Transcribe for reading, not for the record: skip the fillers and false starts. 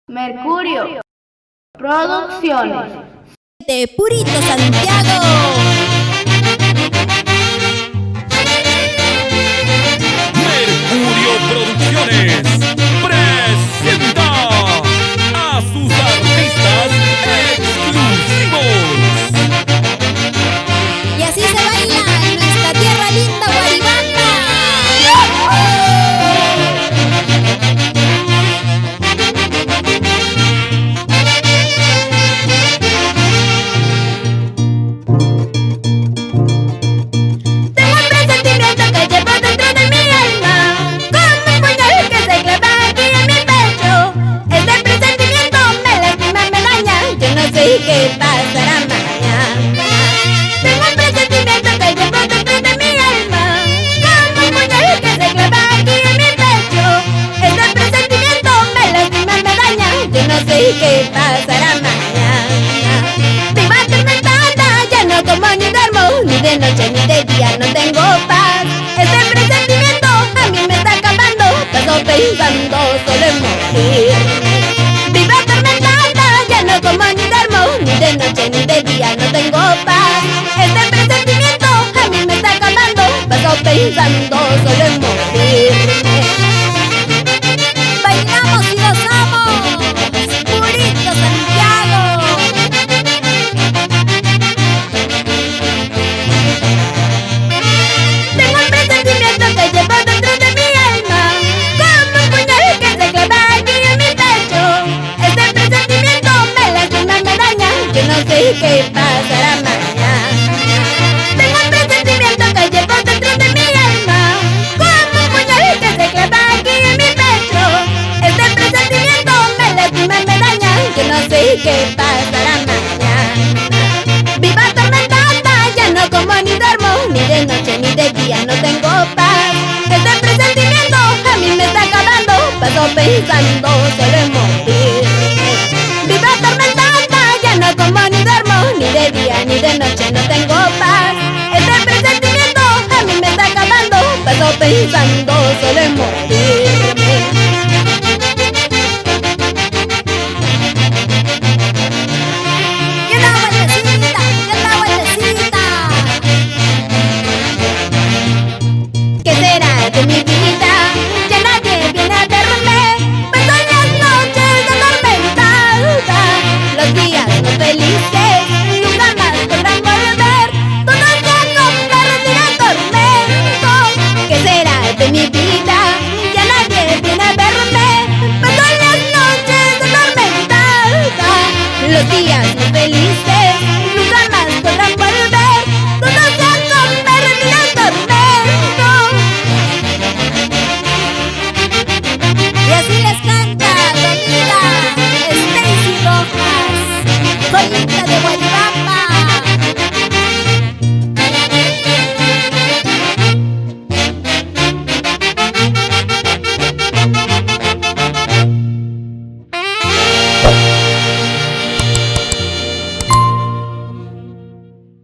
Mercurio Producciones. De Purito Santiago. Mercurio Producciones presenta a sus artistas exclusivos. Y así se baila en nuestra tierra linda, Guaribanda. Tengo un presentimiento que llevo dentro de mi alma, como un puñal que se clava aquí en mi pecho. Este presentimiento me lastima, me daña, yo no sé qué pasará mañana. Tengo un presentimiento que llevo dentro de mi alma, como un puñal que se clava aquí en mi pecho. Este presentimiento me lastima, me daña, yo no sé qué pasará mañana. Vivo atormentada, ya no como ni duermo, ni de noche ni de día no tengo paz. Este presentimiento a mí me está acabando, paso pensando solo en morirme. Vivo atormentada, ya no como ni duermo, ni de noche ni de día no tengo paz. Este presentimiento a mí me está acabando, paso pensando solo en morirme. Bailamos y gozamos. Purito Santiago. Tengo un presentimiento que llevo dentro de mi alma, como un puñal que se clava aquí en mi pecho. Este presentimiento me lastima, me daña, yo no sé qué pasará mañana. Tengo un presentimiento que llevo dentro de mi alma, como un puñal que se clava aquí en mi pecho. Este presentimiento me lastima, me daña, yo no sé qué pasará mañana. Vivo atormentada, ya no como ni duermo, ni de noche ni de día no tengo paz. Este presentimiento a mí me está acabando, paso pensando solo en morirme. Vivo atormentada, ya no como ni duermo, ni de día ni de noche no tengo paz. Este presentimiento a mí me está acabando, paso pensando solo en morirme.